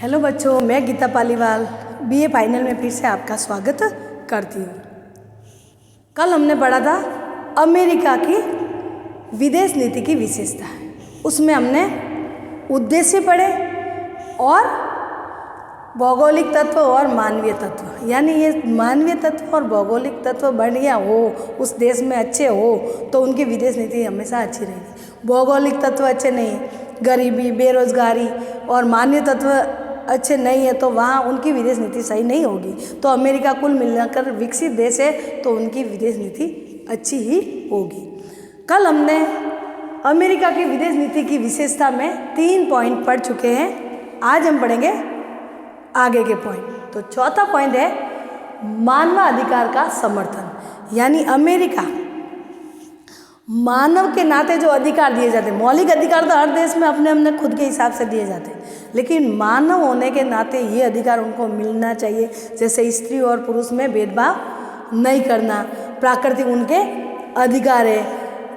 Hello बच्चों, मैं Gita Paliwal BA final में फिर से आपका स्वागत करती हूँ। कल हमने पढ़ा था अमेरिका की विदेश नीति की विशेषता। उसमें हमने उद्देश्य पढ़े और भौगोलिक तत्व और मानवीय तत्व, यानी ये मानवीय तत्व और भौगोलिक तत्व बढ़िया हो, उस देश में अच्छे हो तो उनकी विदेश नीति हमेशा अच्छी रहेगी। भौगोलिक तत्व अच्छे नहीं, गरीबी, बेरोजगारी और मानवीय तत्व अच्छे नहीं है तो वहाँ उनकी विदेश नीति सही नहीं होगी। तो अमेरिका कुल मिलाकर विकसित देश है तो उनकी विदेश नीति अच्छी ही होगी। कल हमने अमेरिका की विदेश नीति की विशेषता में 3 पॉइंट पढ़ चुके हैं। आज हम पढ़ेंगे आगे के पॉइंट। तो चौथा पॉइंट है मानवाधिकार का समर्थन, यानी अमेरिका मानव के नाते जो अधिकार दिए जाते हैं, मौलिक अधिकार तो हर देश में अपने अपने खुद के हिसाब से दिए जाते हैं, लेकिन मानव होने के नाते ये अधिकार उनको मिलना चाहिए। जैसे स्त्री और पुरुष में भेदभाव नहीं करना, प्राकृतिक उनके अधिकार है,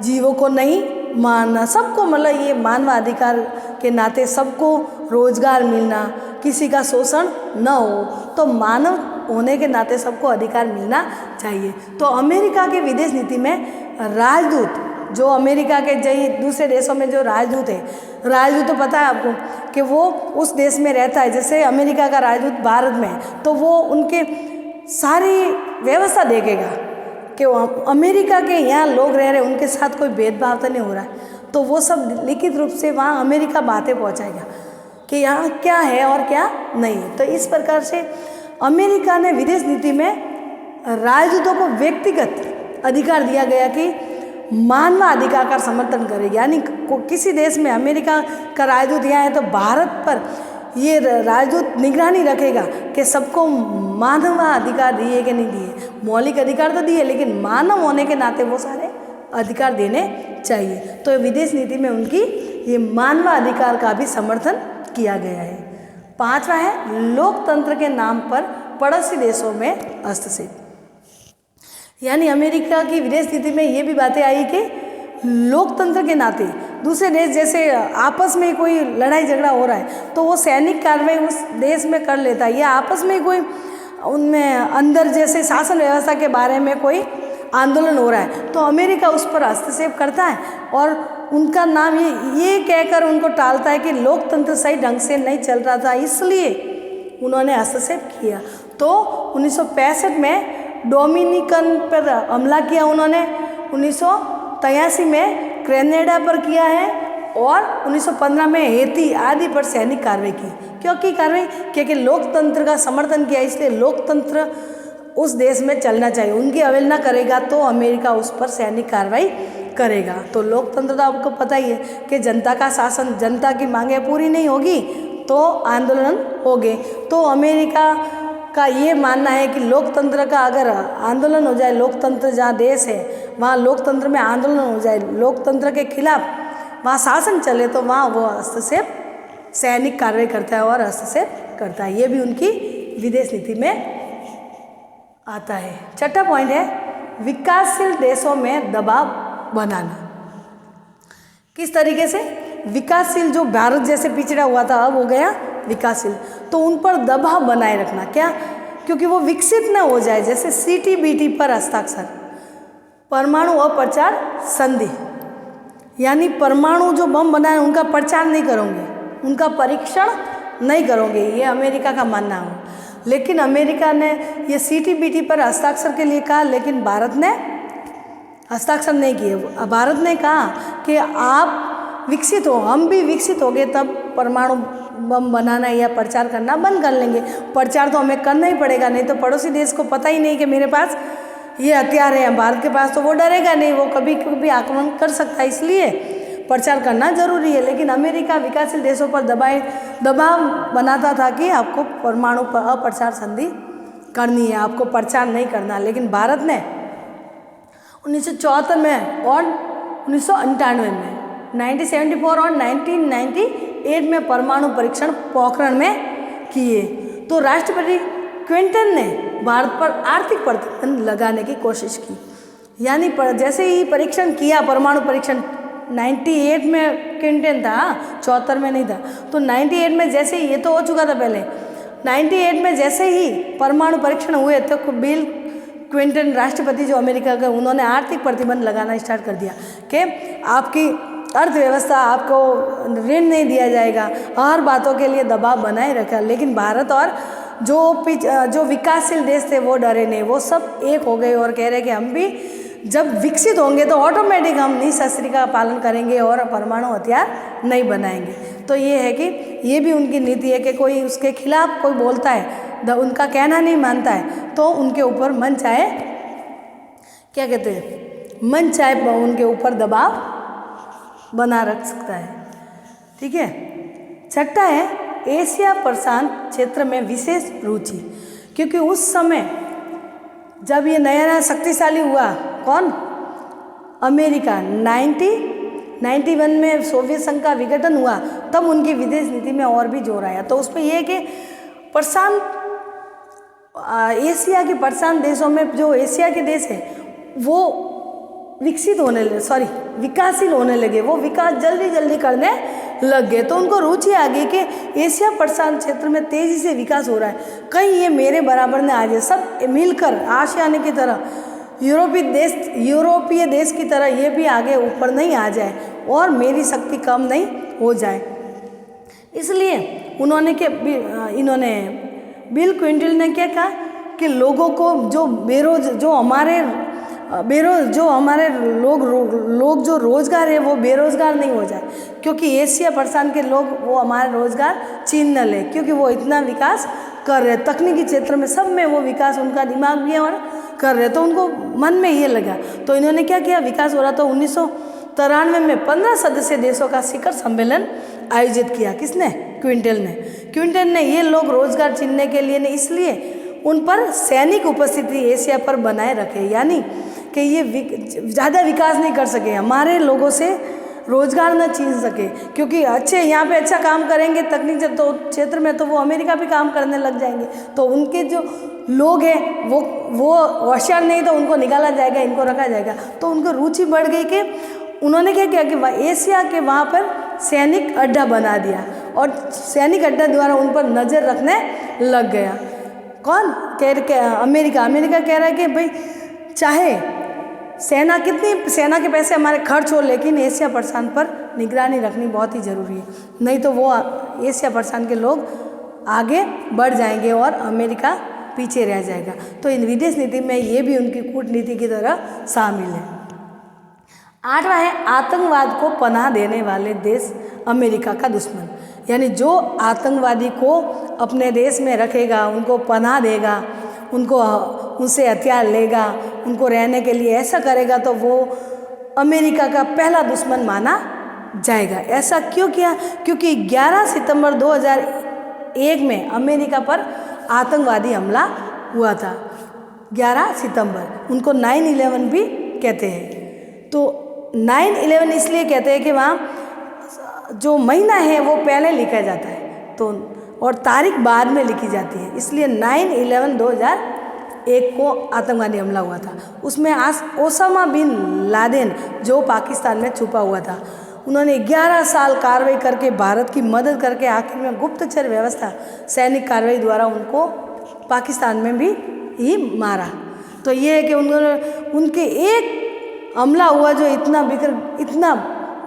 जीवों को नहीं मारना, सबको मतलब ये मानवाधिकार के नाते सबको रोजगार मिलना, किसी का शोषण न हो, तो मानव होने के नाते सबको अधिकार मिलना चाहिए। तो अमेरिका के विदेश नीति में राजदूत, जो अमेरिका के दूसरे देशों में जो राजदूत है, राजदूत तो पता है आपको कि वो उस देश में रहता है। जैसे अमेरिका का राजदूत भारत में है तो वो उनके सारी व्यवस्था देखेगा कि वो अमेरिका के यहाँ लोग रह रहे हैं, उनके साथ कोई भेदभाव तो नहीं हो रहा है, तो वो सब लिखित रूप से वहाँ अमेरिका बातें पहुँचाएगा कि यहाँ क्या है और क्या नहीं है। तो इस प्रकार से अमेरिका ने विदेश नीति में राजदूतों को व्यक्तिगत अधिकार दिया गया कि मानवाधिकार का समर्थन करेगी। यानी किसी देश में अमेरिका का राजदूत यहाँ है तो भारत पर ये राजदूत निगरानी रखेगा कि सबको मानवाधिकार दिए कि नहीं दिए। मौलिक अधिकार तो दिए, लेकिन मानव होने के नाते वो सारे अधिकार देने चाहिए। तो विदेश नीति में उनकी ये मानवाधिकार का भी समर्थन किया गया है। 5वां है लोकतंत्र के नाम पर पड़ोसी देशों में हस्तक्षेप, यानी अमेरिका की विदेश नीति में ये भी बातें आई कि लोकतंत्र के नाते दूसरे देश जैसे आपस में कोई लड़ाई झगड़ा हो रहा है तो वो सैनिक कार्रवाई उस देश में कर लेता है, या आपस में कोई उनमें अंदर जैसे शासन व्यवस्था के बारे में कोई आंदोलन हो रहा है तो अमेरिका उस पर हस्तक्षेप करता है और उनका नाम ये कहकर उनको टालता है कि लोकतंत्र सही ढंग से नहीं चल रहा था, इसलिए उन्होंने हस्तक्षेप किया। तो 1965 में डोमिनिकन पर हमला किया उन्होंने, 1983 में ग्रेनेडा पर किया है और 1915 में हेती आदि पर सैनिक कार्रवाई की। क्योंकि लोकतंत्र का समर्थन किया, इसलिए लोकतंत्र उस देश में चलना चाहिए। उनकी अवहेलना करेगा तो अमेरिका उस पर सैनिक कार्रवाई करेगा। तो लोकतंत्र तो आपको पता ही है कि जनता का शासन, जनता की मांगें पूरी नहीं होगी तो आंदोलन होंगे। तो अमेरिका का ये मानना है कि लोकतंत्र का अगर आंदोलन हो जाए, लोकतंत्र जहाँ देश है वहाँ लोकतंत्र में आंदोलन हो जाए, लोकतंत्र के खिलाफ वहाँ शासन चले तो वहाँ वो हस्तक्षेप सैनिक कार्रवाई करता है और हस्तक्षेप करता है। ये भी उनकी विदेश नीति में आता है। 6वां पॉइंट है विकासशील देशों में दबाव बनाना। किस तरीके से? विकासशील, जो भारत जैसे पिछड़ा हुआ था अब हो गया विकासशील, तो उन पर दबाव बनाए रखना। क्या? क्योंकि वो विकसित न हो जाए। जैसे CTBT पर हस्ताक्षर, परमाणु अप्रचार संधि, यानी परमाणु जो बम बनाए उनका प्रचार नहीं करोगे, उनका परीक्षण नहीं करोगे, ये अमेरिका का मानना है। लेकिन अमेरिका ने ये CTBT पर हस्ताक्षर के लिए कहा, लेकिन भारत ने हस्ताक्षर नहीं किए। भारत ने कहा कि आप विकसित हो, हम भी विकसित हो गए तब परमाणु बम बनाना या प्रचार करना बंद कर लेंगे। प्रचार तो हमें करना ही पड़ेगा, नहीं तो पड़ोसी देश को पता ही नहीं कि मेरे पास ये हथियार है। भारत के पास तो वो डरेगा नहीं, वो कभी कभी आक्रमण कर सकता है, इसलिए प्रचार करना जरूरी है। लेकिन अमेरिका विकासशील देशों पर दबाव बनाता था कि आपको परमाणु पर अप्रचार संधि करनी है, आपको प्रचार नहीं करना। लेकिन भारत ने 1974 में और 1998 में, 1974 और 1998 में परमाणु परीक्षण पोखरण में किए। तो राष्ट्रपति क्लिंटन ने भारत पर आर्थिक प्रतिबंध लगाने की कोशिश की, यानी जैसे ही परीक्षण किया, परमाणु परीक्षण 98 में क्विंटन था, 74 में नहीं था। तो 98 में जैसे ही, ये तो हो चुका था पहले, 98 में जैसे ही परमाणु परीक्षण हुए तो बिल क्लिंटन राष्ट्रपति जो अमेरिका के, उन्होंने आर्थिक प्रतिबंध लगाना स्टार्ट कर दिया कि आपकी अर्थव्यवस्था, आपको ऋण नहीं दिया जाएगा, हर बातों के लिए दबाव बनाए रखा। लेकिन भारत और जो विकासशील देश थे वो डरे नहीं, वो सब एक हो गए और कह रहे कि हम भी जब विकसित होंगे तो ऑटोमेटिक हम निःशस्त्री का पालन करेंगे और परमाणु हथियार नहीं बनाएंगे। तो ये है कि ये भी उनकी नीति है कि कोई उसके खिलाफ कोई बोलता है, उनका कहना नहीं मानता है तो उनके ऊपर मन चाहे, क्या कहते हैं, मन चाहे उनके ऊपर दबाव बना रख सकता है। ठीक है। छठा है एशिया प्रशांत क्षेत्र में विशेष रुचि, क्योंकि उस समय जब ये नया नया शक्तिशाली हुआ, कौन, अमेरिका, 1991 में सोवियत संघ का विघटन हुआ, तब उनकी विदेश नीति में और भी जोर आया। तो उसमें यह है कि एशिया के प्रशांत देशों में जो एशिया के देश है वो विकासशील होने लगे, वो विकास जल्दी जल्दी करने लग गए। तो उनको रुचि आ गई कि एशिया प्रशांत क्षेत्र में तेज़ी से विकास हो रहा है, कहीं ये मेरे बराबर न आ जाए, सब मिलकर आशियाने की तरह, यूरोपीय देश की तरह ये भी आगे ऊपर नहीं आ जाए और मेरी शक्ति कम नहीं हो जाए। इसलिए इन्होंने बिल क्लिंटन ने क्या कहा कि लोगों को जो हमारे लोग जो रोजगार है वो बेरोजगार नहीं हो जाए, क्योंकि एशिया प्रशांत के लोग वो हमारा रोजगार छीन न ले, क्योंकि वो इतना विकास कर रहे, तकनीकी क्षेत्र में सब में वो विकास, उनका दिमाग भी है और कर रहे, तो उनको मन में ये लगा। तो इन्होंने क्या किया, विकास हो रहा तो 1993 में 15 सदस्य देशों का शिखर सम्मेलन आयोजित किया। किसने, क्लिंटन ने ये लोग रोजगार छीनने के लिए नहीं, इसलिए उन पर सैनिक उपस्थिति एशिया पर बनाए रखे, यानी कि ये ज़्यादा विकास नहीं कर सके, हमारे लोगों से रोजगार न छीन सके, क्योंकि यहाँ पे अच्छा काम करेंगे तकनीक क्षेत्र में तो वो अमेरिका भी काम करने लग जाएंगे, तो उनके जो लोग हैं वो होशियार नहीं, तो उनको निकाला जाएगा, इनको रखा जाएगा। तो उनको रुचि बढ़ गई कि उन्होंने क्या किया कि एशिया के वहाँ पर सैनिक अड्डा बना दिया और सैनिक अड्डा द्वारा उन पर नज़र रखने लग गया। कौन, अमेरिका कह रहा है कि भाई चाहे सेना के पैसे हमारे खर्च हो, लेकिन एशिया प्रशांत पर निगरानी रखनी बहुत ही ज़रूरी है, नहीं तो वो एशिया प्रशांत के लोग आगे बढ़ जाएंगे और अमेरिका पीछे रह जाएगा। तो इन विदेश नीति में ये भी उनकी कूटनीति की तरह शामिल है। 8वां है आतंकवाद को पनाह देने वाले देश अमेरिका का दुश्मन, यानी जो आतंकवादी को अपने देश में रखेगा, उनको पनाह देगा, उनसे हथियार लेगा, उनको रहने के लिए ऐसा करेगा, तो वो अमेरिका का पहला दुश्मन माना जाएगा। ऐसा क्यों किया, क्योंकि 11 सितंबर 2001 में अमेरिका पर आतंकवादी हमला हुआ था। 11 सितंबर, उनको 9/11 भी कहते हैं। तो 9/11 इसलिए कहते हैं कि वहाँ जो महीना है वो पहले लिखा जाता है, तो और तारीख बाद में लिखी जाती है, इसलिए 9/11 2001 को आतंकवादी हमला हुआ था। उसमें ओसामा बिन लादेन जो पाकिस्तान में छुपा हुआ था, उन्होंने 11 साल कार्रवाई करके भारत की मदद करके आखिर में गुप्तचर व्यवस्था सैनिक कार्रवाई द्वारा उनको पाकिस्तान में भी ही मारा। तो ये है कि उनके एक हमला हुआ जो इतना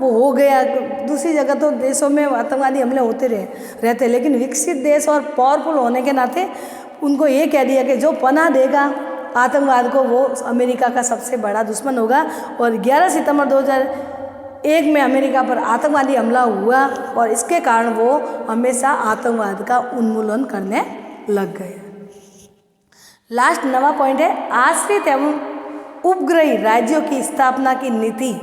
वो हो गया। दूसरी जगह तो देशों में आतंकवादी हमले होते रहते, लेकिन विकसित देश और पावरफुल होने के नाते उनको ये कह दिया कि जो पनाह देगा आतंकवाद को वो अमेरिका का सबसे बड़ा दुश्मन होगा। और 11 सितंबर 2001 में अमेरिका पर आतंकवादी हमला हुआ और इसके कारण वो हमेशा आतंकवाद का उन्मूलन करने लग गए। लास्ट 9वां पॉइंट है आश्रित एवं उपग्रही राज्यों की स्थापना की नीति,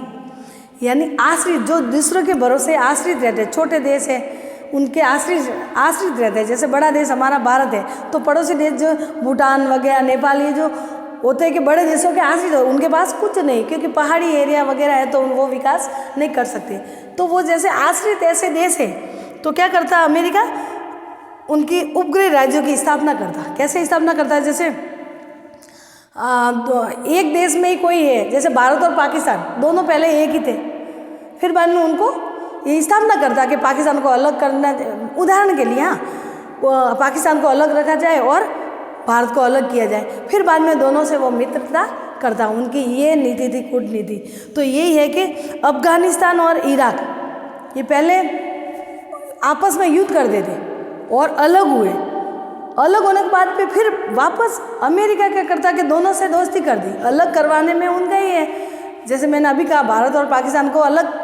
यानी आश्रित, जो दूसरों के भरोसे आश्रित रहते हैं, छोटे देश है उनके आश्रित रहते हैं। जैसे बड़ा देश हमारा भारत है, तो पड़ोसी देश जो भूटान वगैरह, नेपाल, ये जो होते हैं कि बड़े देशों के आश्रित हो, उनके पास कुछ नहीं, क्योंकि पहाड़ी एरिया वगैरह है तो वो विकास नहीं कर सकते। तो वो जैसे आश्रित ऐसे देश है, तो क्या करता है अमेरिका, उनकी उपग्रह राज्यों की स्थापना करता। कैसे स्थापना करता है, जैसे एक देश में ही कोई है, जैसे भारत और पाकिस्तान दोनों पहले एक ही थे, फिर बाद में उनको ये स्थापना करता कि पाकिस्तान को अलग करना, उदाहरण के लिए हाँ, पाकिस्तान को अलग रखा जाए और भारत को अलग किया जाए। फिर बाद में दोनों से वो मित्रता करता, उनकी ये नीति थी, कूटनीति। तो यही है कि अफगानिस्तान और इराक ये पहले आपस में युद्ध करते थे और अलग हुए। अलग होने के बाद पे फिर वापस अमेरिका क्या करता कि दोनों से दोस्ती कर दी। अलग करवाने में उनका ही है, जैसे मैंने अभी कहा, भारत और पाकिस्तान को अलग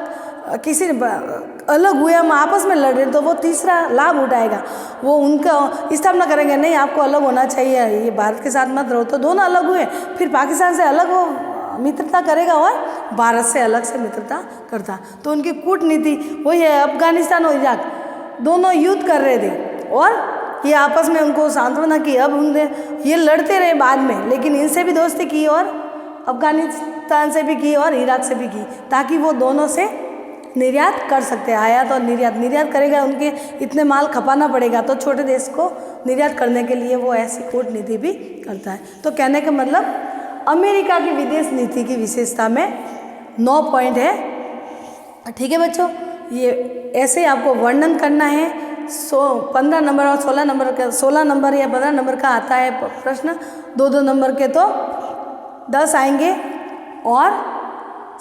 अलग हुए, हम आपस में लड़ रहे, तो वो तीसरा लाभ उठाएगा, वो उनका स्थापना करेंगे, नहीं आपको अलग होना चाहिए, ये भारत के साथ मत रहो। तो दोनों अलग हुए, फिर पाकिस्तान से अलग वो मित्रता करेगा और भारत से अलग से मित्रता करता। तो उनकी कूटनीति वही है। अफगानिस्तान और इराक दोनों युद्ध कर रहे थे और ये आपस में उनको सांत्वना की। अब उनने ये लड़ते रहे बाद में, लेकिन इनसे भी दोस्ती की और अफगानिस्तान से भी की और इराक से भी की, ताकि वो दोनों से निर्यात कर सकते हैं। आयात और निर्यात करेगा, उनके इतने माल खपाना पड़ेगा, तो छोटे देश को निर्यात करने के लिए वो ऐसी कूटनीति भी करता है। तो कहने का मतलब अमेरिका की विदेश नीति की विशेषता में 9 पॉइंट है। ठीक है बच्चों, ये ऐसे आपको वर्णन करना है। 15 नंबर और 16 नंबर का, 16 नंबर या 15 नंबर का आता है प्रश्न, 2-2 नंबर के तो 10 आएंगे और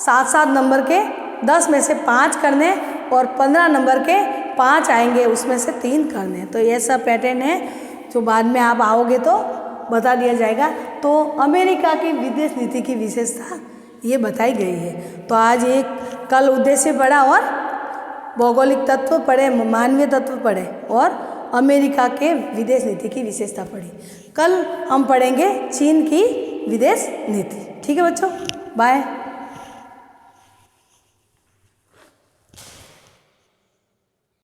7-7 नंबर के 10 में से 5 करने और 15 नंबर के 5 आएंगे, उसमें से 3 करने। तो ये सब पैटर्न है जो बाद में आप आओगे तो बता दिया जाएगा। तो अमेरिका की विदेश नीति की विशेषता ये बताई गई है। तो आज एक कल उद्देश्य पढ़ा और भौगोलिक तत्व पढ़े, मानवीय तत्व पढ़े और अमेरिका के विदेश नीति की विशेषता पढ़ी। कल हम पढ़ेंगे चीन की विदेश नीति। ठीक है बच्चों, बाय।